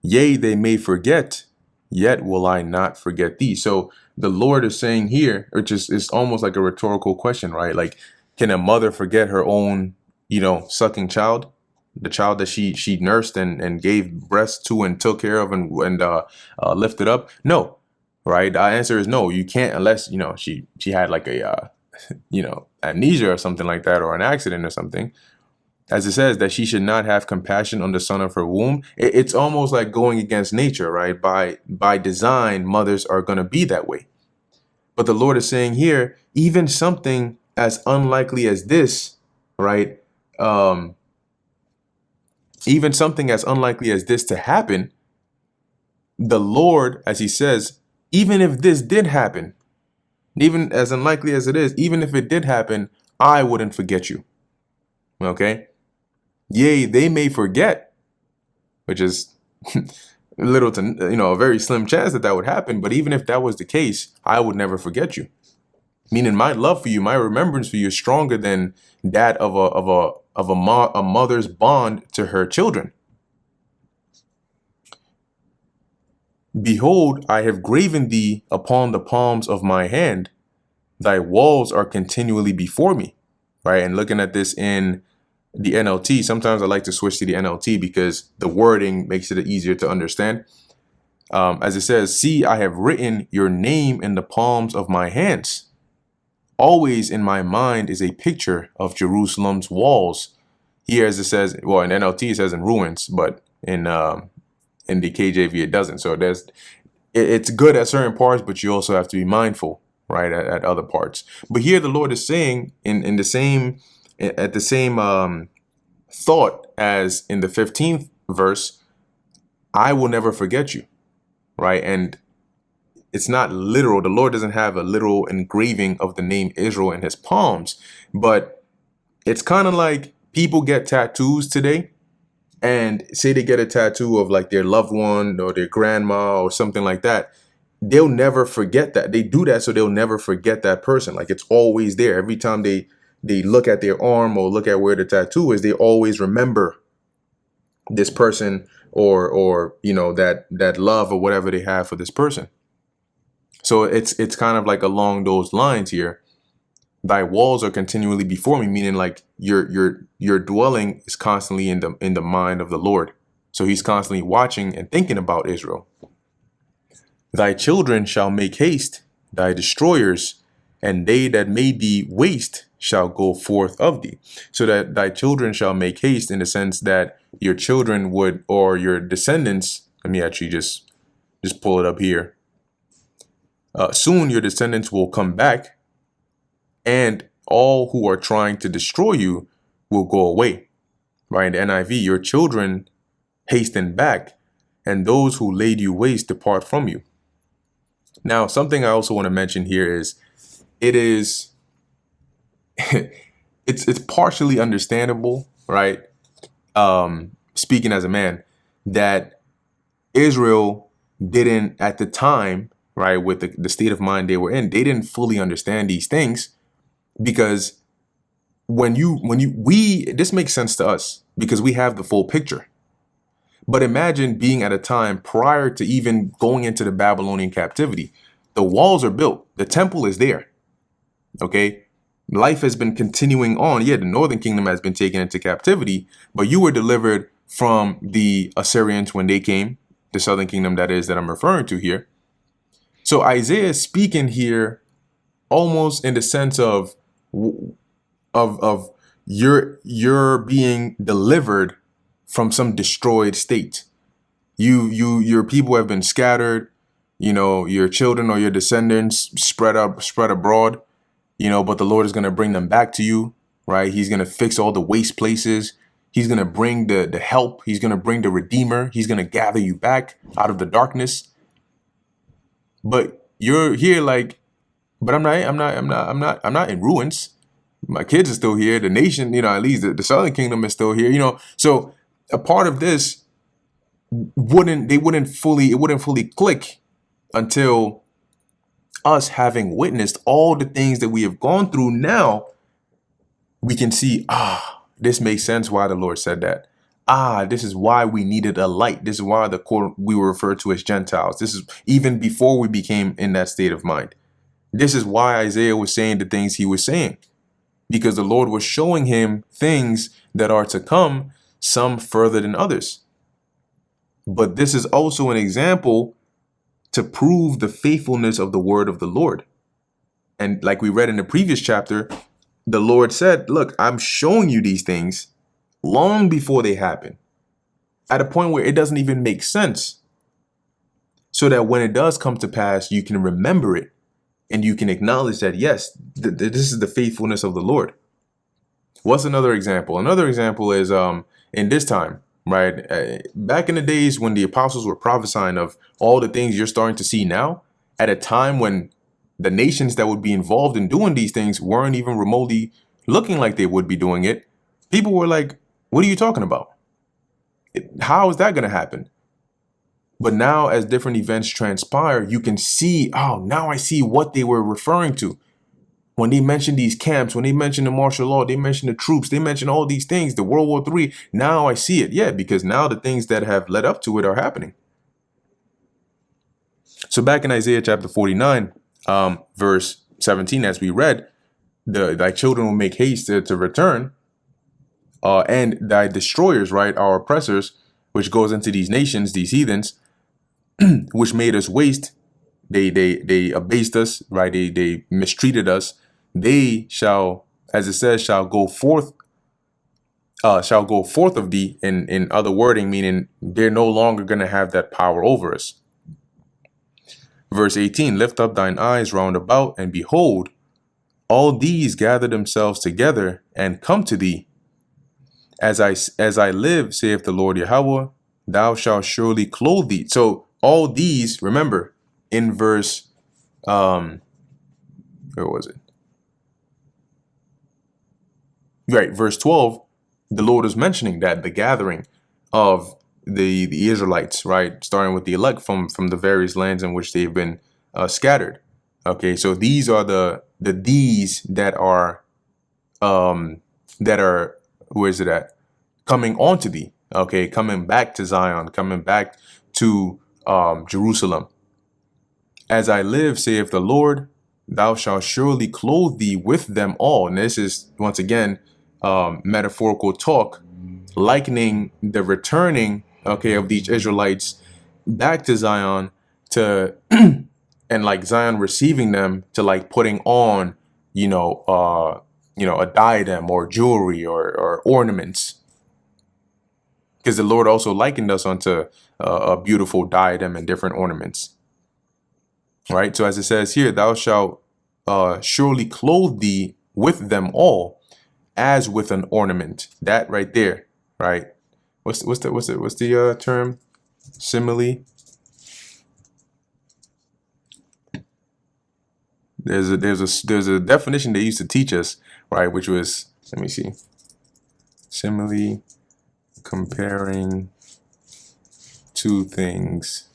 Yea, they may forget, yet will I not forget thee. So the Lord is saying here, which is almost like a rhetorical question, right? Like, can a mother forget her own, sucking child? the child that she nursed and gave breast to and took care of and lifted up? No, right? The answer is no. You can't, unless she had like a amnesia or something like that, or an accident or something. As it says that she should not have compassion on the son of her womb. It's almost like going against nature, right? By design, mothers are going to be that way. But the Lord is saying here, even something as unlikely as this, right? Even something as unlikely as this to happen, the Lord, as he says, even if this did happen, even as unlikely as it is, even if it did happen, I wouldn't forget you. Okay? Yea, they may forget, which is little to, a very slim chance that that would happen. But even if that was the case, I would never forget you. Meaning my love for you, my remembrance for you is stronger than that of a mother's bond to her children. Behold, I have graven thee upon the palms of my hand. Thy walls are continually before me. Right? And looking at this in the NLT, sometimes I like to switch to the NLT because the wording makes it easier to understand. As it says, see, I have written your name in the palms of my hands. Always in my mind is a picture of Jerusalem's walls. Here, as it says, well, in NLT it says in ruins, but in the KJV it doesn't. So it's good at certain parts, but you also have to be mindful, right, at other parts. But here the Lord is saying in the same thought as in the 15th verse, I will never forget you, right? And it's not literal. The Lord doesn't have a literal engraving of the name Israel in his palms, but it's kind of like people get tattoos today, and say they get a tattoo of like their loved one or their grandma or something like that. They'll never forget that. They do that so they'll never forget that person. Like it's always there. Every time they look at their arm or look at where the tattoo is, they always remember this person or that love or whatever they have for this person. So it's kind of like along those lines here. Thy walls are continually before me, meaning like your dwelling is constantly in the mind of the Lord. So he's constantly watching and thinking about Israel. Thy children shall make haste, thy destroyers, and they that made thee waste shall go forth of thee. So that thy children shall make haste in the sense that your children would, or your descendants, let me actually just pull it up here. Soon your descendants will come back, and all who are trying to destroy you will go away. Right? In the NIV, your children hasten back, and those who laid you waste depart from you. Now, something I also want to mention here is it's partially understandable, right? Speaking as a man, that Israel didn't at the time, right, with the state of mind they were in, they didn't fully understand these things, because this makes sense to us because we have the full picture. But imagine being at a time prior to even going into the Babylonian captivity. The walls are built. The temple is there. Okay. Life has been continuing on. Yeah, the northern kingdom has been taken into captivity, but you were delivered from the Assyrians when they came, the southern kingdom that is that I'm referring to here. So Isaiah is speaking here almost in the sense of you're being delivered from some destroyed state. Your people have been scattered, your children or your descendants spread abroad, but the Lord is going to bring them back to you, right? He's going to fix all the waste places. He's going to bring the help. He's going to bring the Redeemer. He's going to gather you back out of the darkness. But you're here like, but I'm not in ruins. My kids are still here. The nation, at least the southern kingdom is still here, so a part of this wouldn't fully click until us having witnessed all the things that we have gone through. Now we can see, this makes sense why the Lord said that. This is why we needed a light. This is why we were referred to as Gentiles. This is even before we became in that state of mind. This is why Isaiah was saying the things he was saying, because the Lord was showing him things that are to come, some further than others. But this is also an example to prove the faithfulness of the word of the Lord. And like we read in the previous chapter, the Lord said, look, I'm showing you these things long before they happen, at a point where it doesn't even make sense, so that when it does come to pass, you can remember it and you can acknowledge that, yes, this is the faithfulness of the Lord. What's another example? Another example is in this time, right? Back in the days when the apostles were prophesying of all the things you're starting to see now, at a time when the nations that would be involved in doing these things weren't even remotely looking like they would be doing it, people were like, what are you talking about? How is that going to happen? But now, as different events transpire, you can see, oh, now I see what they were referring to. When they mentioned these camps, when they mentioned the martial law, they mentioned the troops, they mentioned all these things, the World War III. Now I see it. Yeah, because now the things that have led up to it are happening. So back in Isaiah chapter 49, verse 17, as we read, thy children will make haste to return, and thy destroyers, right, our oppressors, which goes into these nations, these heathens, which made us waste. They abased us, right? They mistreated us. They shall, as it says, shall go forth of thee, in other wording, meaning they're no longer going to have that power over us. Verse 18, lift up thine eyes round about, and behold, all these gather themselves together and come to thee. As I live, saith the Lord Yahweh, thou shalt surely clothe thee. So all these, remember, in verse, where was it? Right, verse 12, the Lord is mentioning that the gathering of the Israelites, right, starting with the elect from the various lands in which they've been scattered. Okay, so these are the these that are where is it at? Coming onto thee. Okay, coming back to Zion, coming back to Jerusalem. As I live, saith the Lord, thou shalt surely clothe thee with them all. And this is, once again, metaphorical talk, likening the returning, okay, of these Israelites back to Zion, to and like Zion receiving them, to like putting on, a diadem or jewelry or ornaments. Because the Lord also likened us unto a beautiful diadem and different ornaments. Right. So as it says here, thou shalt surely clothe thee with them all, as with an ornament. That right there. Right. What's the term? Simile. There's a definition they used to teach us, right? Which was, let me see. Simile, comparing two things.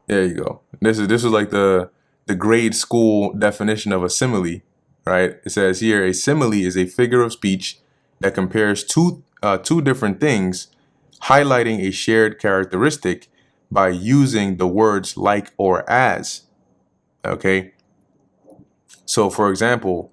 There you go. This is like the grade school definition of a simile, right? It says here, a simile is a figure of speech that compares two different things, highlighting a shared characteristic by using the words like or as. Okay. So for example,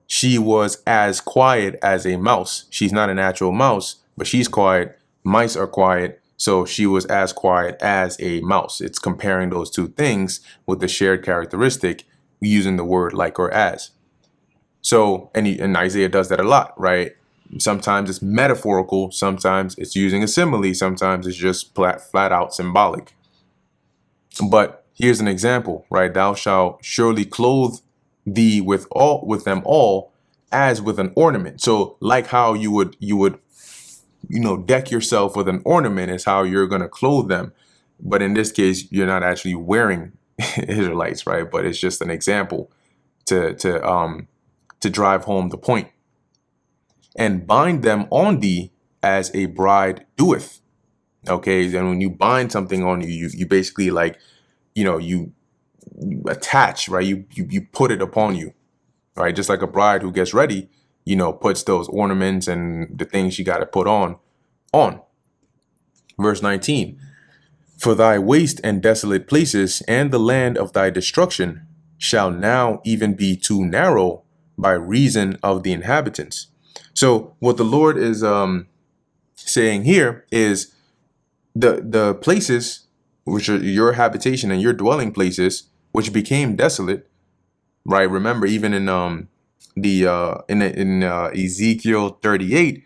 she was as quiet as a mouse. She's not a natural mouse, but she's quiet. Mice are quiet. So she was as quiet as a mouse. It's comparing those two things with the shared characteristic using the word like or as. So, and Isaiah does that a lot, right? Sometimes it's metaphorical. Sometimes it's using a simile. Sometimes it's just flat out symbolic. But here's an example, right? Thou shalt surely clothe thee with them all, as with an ornament. So like how you would deck yourself with an ornament is how you're going to clothe them. But in this case, you're not actually wearing Israelites, right? But it's just an example to drive home the point. And bind them on thee as a bride doeth. Okay, then when you bind something on you, you basically like, you attach, right? You put it upon you, right? Just like a bride who gets ready, puts those ornaments and the things she got to put on. Verse 19, for thy waste and desolate places and the land of thy destruction shall now even be too narrow by reason of the inhabitants. So what the Lord is saying here is the places which are your habitation and your dwelling places, which became desolate, right? Remember, even in Ezekiel 38,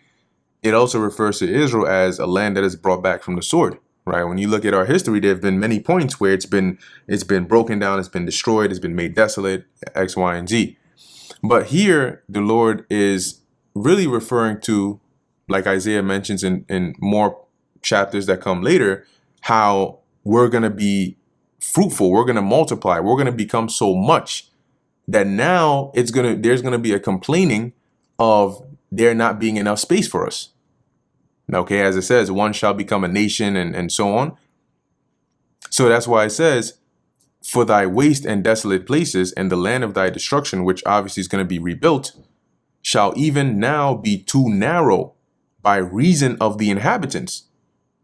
it also refers to Israel as a land that is brought back from the sword, right? When you look at our history, there have been many points where it's been broken down, it's been destroyed, it's been made desolate, X, Y, and Z. But here, the Lord is really referring to, like Isaiah mentions in more chapters that come later, how we're going to be fruitful, we're going to multiply, we're going to become so much that now there's going to be a complaining of there not being enough space for us. Okay, as it says, one shall become a nation and so on. So that's why it says, for thy waste and desolate places and the land of thy destruction, which obviously is going to be rebuilt, shall even now be too narrow by reason of the inhabitants.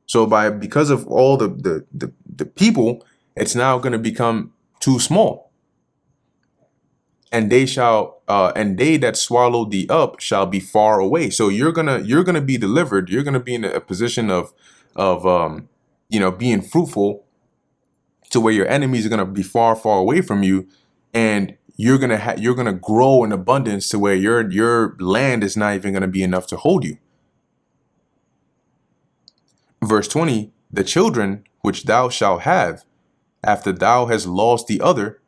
So because of all the people, it's now going to become too small. And they that swallow thee up shall be far away. So you're gonna be delivered. You're gonna be in a position of being fruitful, to where your enemies are gonna be far, far away from you, and you're gonna grow in abundance to where your land is not even gonna be enough to hold you. Verse 20: the children which thou shalt have after thou hast lost the other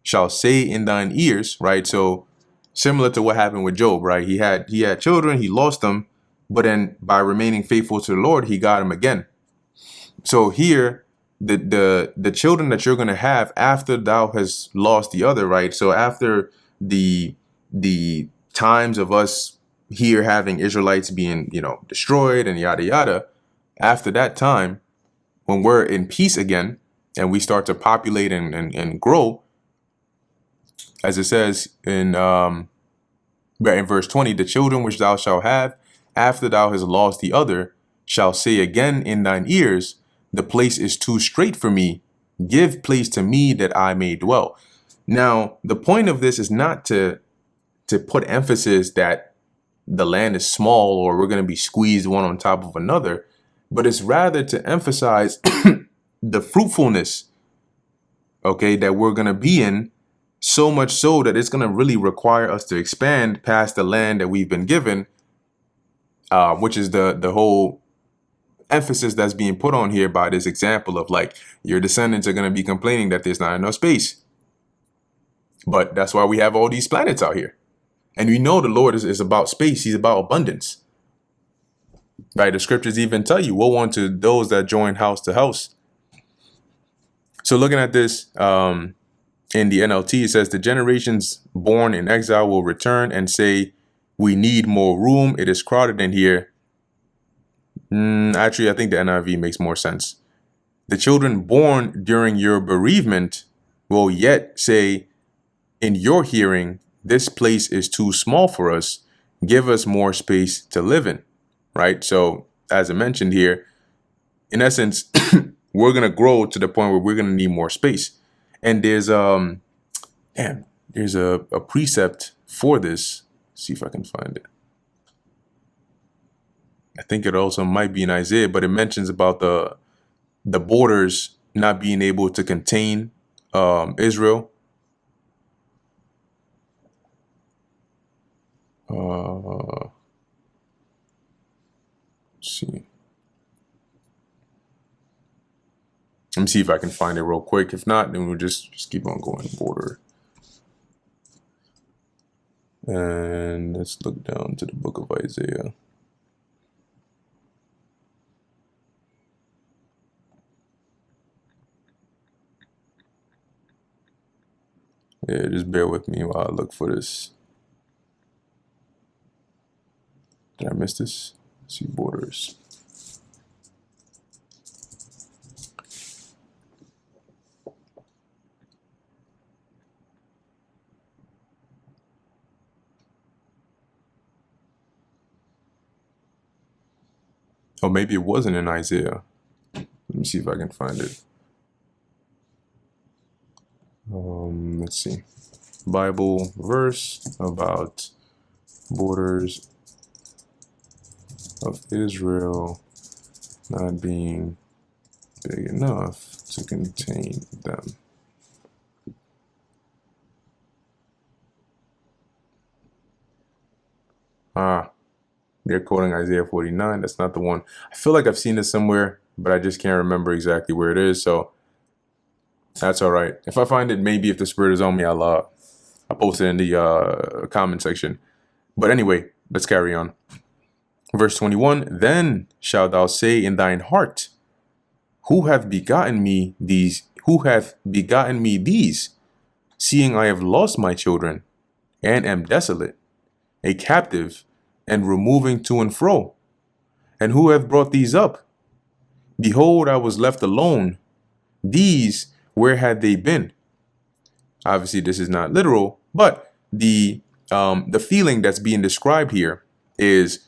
shall say in thine ears, right? So similar to what happened with Job, right? He had children, he lost them, but then by remaining faithful to the Lord, he got them again. So here, the children that you're going to have after thou has lost the other, right? So after the times of us here having Israelites being, destroyed and yada yada, after that time, when we're in peace again and we start to populate and grow, as it says in verse 20, the children which thou shalt have after thou hast lost the other shall say again in thine ears, the place is too strait for me. Give place to me that I may dwell. Now, the point of this is not to put emphasis that the land is small or we're going to be squeezed one on top of another, but it's rather to emphasize the fruitfulness, okay, that we're going to be in, so much so that it's going to really require us to expand past the land that we've been given, which is the whole emphasis that's being put on here by this example of, like, your descendants are going to be complaining that there's not enough space. But that's why we have all these planets out here. And we know the Lord is about space. He's about abundance. Right? The scriptures even tell you, woe unto those that join house to house. So looking at this, in the NLT, it says, the generations born in exile will return and say, we need more room. It is crowded in here. Actually, I think the NIV makes more sense. The children born during your bereavement will yet say in your hearing, this place is too small for us. Give us more space to live in. Right? So as I mentioned here, in essence, we're going to grow to the point where we're going to need more space. And there's a precept for this. Let's see if I can find it. I think it also might be in Isaiah, but it mentions about the borders not being able to contain Israel. Let's see. Let me see if I can find it real quick. If not, then we'll just keep on going. Border. And let's look down to the book of Isaiah. Yeah, just bear with me while I look for this. Did I miss this? Let's see, borders. Oh, maybe it wasn't in Isaiah. Let me see if I can find it. Let's see. Bible verse about borders of Israel not being big enough to contain them. They're quoting Isaiah 49. That's not the one. I feel like I've seen this somewhere, but I just can't remember exactly where it is. So that's all right. If I find it, maybe if the Spirit is on me, I'll post it in the comment section. But anyway, let's carry on. Verse 21, then shalt thou say in thine heart, who hath begotten me these? Who hath begotten me these? Seeing I have lost my children, and am desolate, a captive, and removing to and fro. And who hath brought these up? Behold, I was left alone. These, where had they been? Obviously, this is not literal, but the feeling that's being described here is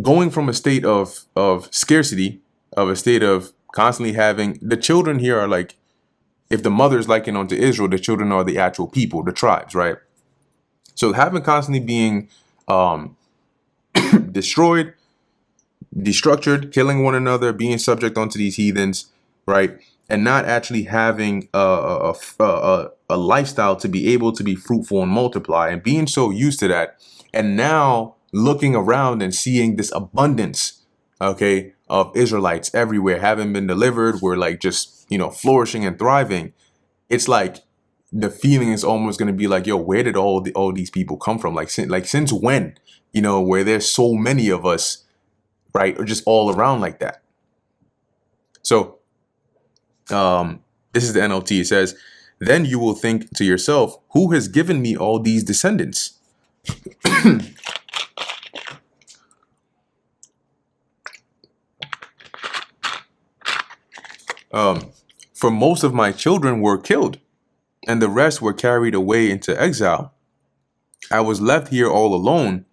going from a state of scarcity, of a state of constantly having the children here are like, if the mother is likened unto Israel, the children are the actual people, the tribes, right? So having constantly being destroyed, destructured, killing one another, being subject unto these heathens, right? And not actually having a lifestyle to be able to be fruitful and multiply, and being so used to that, and now looking around and seeing this abundance, okay, of Israelites everywhere, having been delivered, we're like just, flourishing and thriving. It's like the feeling is almost going to be like, yo, where did all these people come from? Since when, where there's so many of us, right? Or just all around like that. So this is the NLT. It says, then you will think to yourself, who has given me all these descendants? For most of my children were killed, and the rest were carried away into exile. I was left here all alone.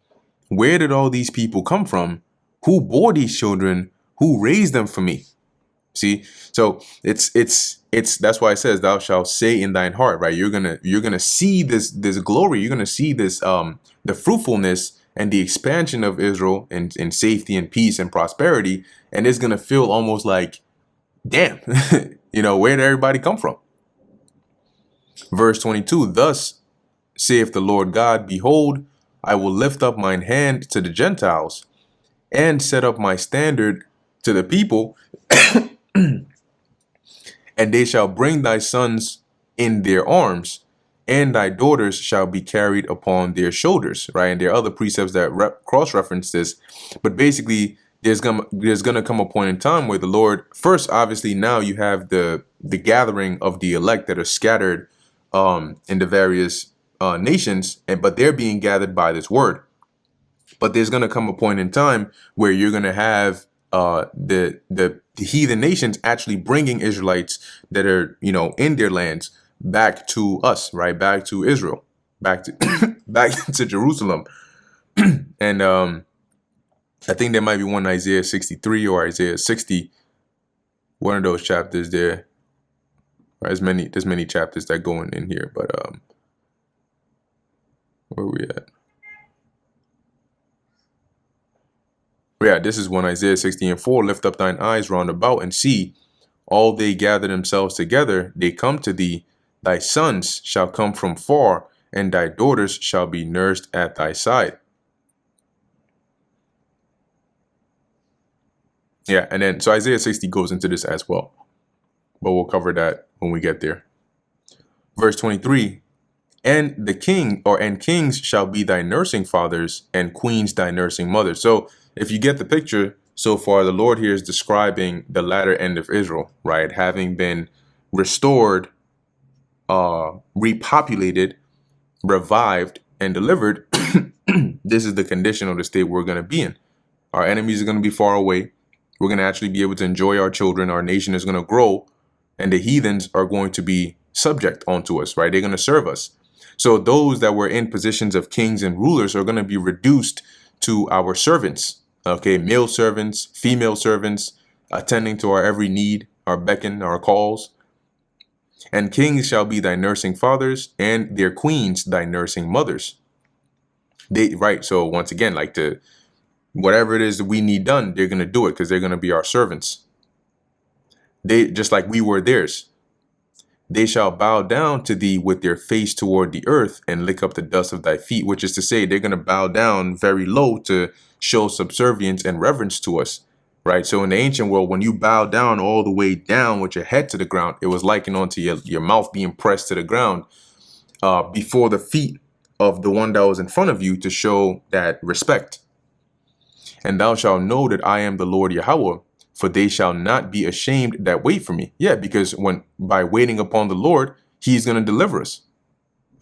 Where did all these people come from? Who bore these children? Who raised them for me? See, so it's that's why it says, thou shalt say in thine heart, right? You're gonna see this glory. You're gonna see this the fruitfulness and the expansion of Israel in safety and peace and prosperity, and it's gonna feel almost like, damn, where did everybody come from? Verse 22, thus saith the Lord God, behold, I will lift up mine hand to the Gentiles, and set up my standard to the people, and they shall bring thy sons in their arms, and thy daughters shall be carried upon their shoulders, right? And there are other precepts that cross-reference this, but basically there's gonna come a point in time where the Lord, first, obviously, now you have the gathering of the elect that are scattered in the various nations, but they're being gathered by this word. But there's gonna come a point in time where you're gonna have the heathen nations actually bringing Israelites that are in their lands back to us, right? Back to Israel, back to back to Jerusalem. And I think there might be one Isaiah 63 or Isaiah 60, one of those chapters there. There's many chapters that go in here, but where are we at? Yeah, this is one, Isaiah 60:4. Lift up thine eyes round about and see, all they gather themselves together, they come to thee. Thy sons shall come from far, and thy daughters shall be nursed at thy side. Yeah, and then so Isaiah 60 goes into this as well, but we'll cover that when we get there. Verse 23, and kings shall be thy nursing fathers, and queens thy nursing mothers. So if you get the picture so far, the Lord here is describing the latter end of Israel, right? Having been restored, repopulated, revived, and delivered. This is the condition of the state we're going to be in. Our enemies are going to be far away. We're going to actually be able to enjoy our children. Our nation is going to grow, and the heathens are going to be subject onto us, right? They're going to serve us. So those that were in positions of kings and rulers are going to be reduced to our servants, okay? Male servants, female servants, attending to our every need, our beckon, our calls. And kings shall be thy nursing fathers, and their queens thy nursing mothers. Right. So once again, like Whatever it is that we need done, they're going to do it because they're going to be our servants. They just like we were theirs. They shall bow down to thee with their face toward the earth and lick up the dust of thy feet, which is to say they're going to bow down very low to show subservience and reverence to us, right? So in the ancient world, when you bow down all the way down with your head to the ground, it was likened onto your mouth being pressed to the ground before the feet of the one that was in front of you to show that respect. And thou shalt know that I am the Lord Yahweh, for they shall not be ashamed that wait for me. Yeah, because by waiting upon the Lord, he's going to deliver us.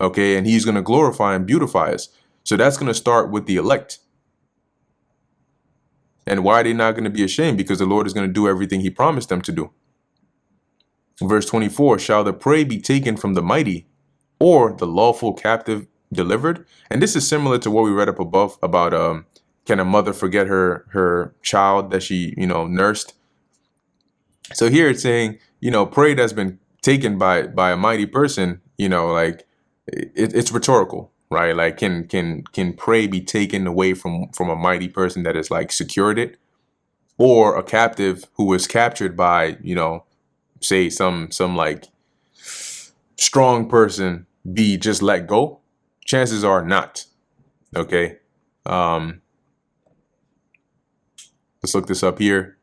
Okay, and he's going to glorify and beautify us. So that's going to start with the elect. And why are they not going to be ashamed? Because the Lord is going to do everything he promised them to do. Verse 24, shall the prey be taken from the mighty, or the lawful captive delivered? And this is similar to what we read up above about can a mother forget her child that she, nursed? So here it's saying, prey that's been taken by a mighty person, it's rhetorical, right? Like can prey be taken away from a mighty person that is like secured it, or a captive who was captured by, say some like strong person be just let go? Chances are not. Okay. Let's look this up here.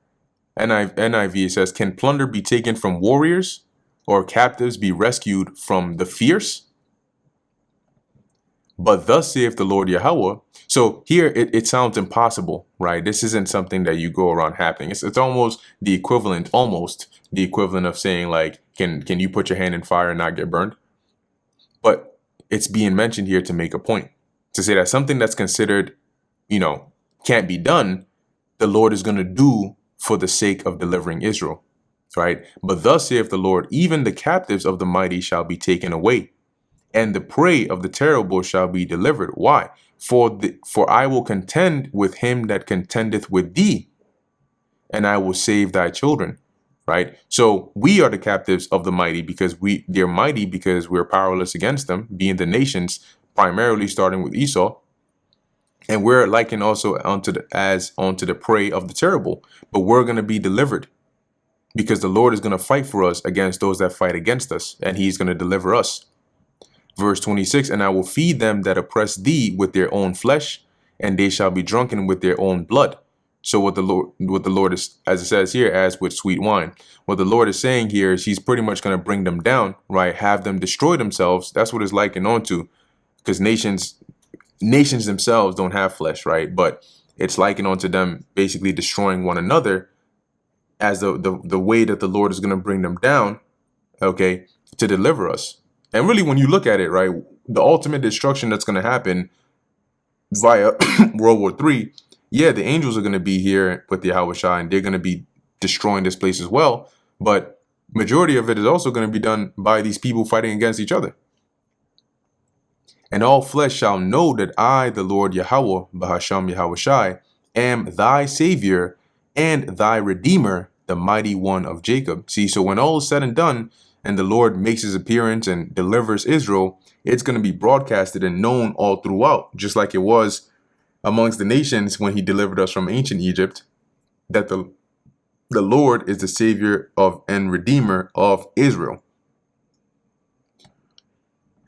NIV says, can plunder be taken from warriors, or captives be rescued from the fierce? But thus saith the Lord Yahweh. So here it sounds impossible, right? This isn't something that you go around happening. It's almost the equivalent of saying like, can you put your hand in fire and not get burned? But it's being mentioned here to make a point, to say that something that's considered, can't be done, the Lord is going to do for the sake of delivering Israel, right? But thus saith the Lord, even the captives of the mighty shall be taken away, and the prey of the terrible shall be delivered. Why? For I will contend with him that contendeth with thee, and I will save thy children, right? So we are the captives of the mighty because they're mighty because we're powerless against them, being the nations, primarily starting with Esau. And we're likened also onto the prey of the terrible, but we're going to be delivered because the Lord is going to fight for us against those that fight against us, and he's going to deliver us. Verse 26, and I will feed them that oppress thee with their own flesh, and they shall be drunken with their own blood. So what the Lord is, as it says here, as with sweet wine, what the Lord is saying here is he's pretty much going to bring them down, right? Have them destroy themselves. That's what it's likened onto, because nations themselves don't have flesh, right? But it's likened onto them basically destroying one another as the way that the Lord is going to bring them down, okay, to deliver us. And really, when you look at it, right, the ultimate destruction that's going to happen via World War III, yeah, the angels are going to be here with the Yahweh Shai, and they're going to be destroying this place as well. But majority of it is also going to be done by these people fighting against each other. And all flesh shall know that I, the Lord Yahweh, Bahasham Yahweh Shai, am thy Savior and thy Redeemer, the mighty one of Jacob. See, so when all is said and done, and the Lord makes his appearance and delivers Israel, it's going to be broadcasted and known all throughout, just like it was amongst the nations when he delivered us from ancient Egypt, that the Lord is the Savior of and Redeemer of Israel.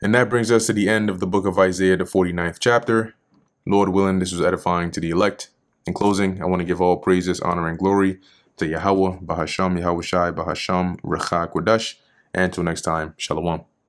And that brings us to the end of the book of Isaiah, the 49th chapter. Lord willing, this was edifying to the elect. In closing, I want to give all praises, honor, and glory to Yahweh, Bahasham Yahweh Shai, Bahasham Recha Kodesh. And until next time, Shalom.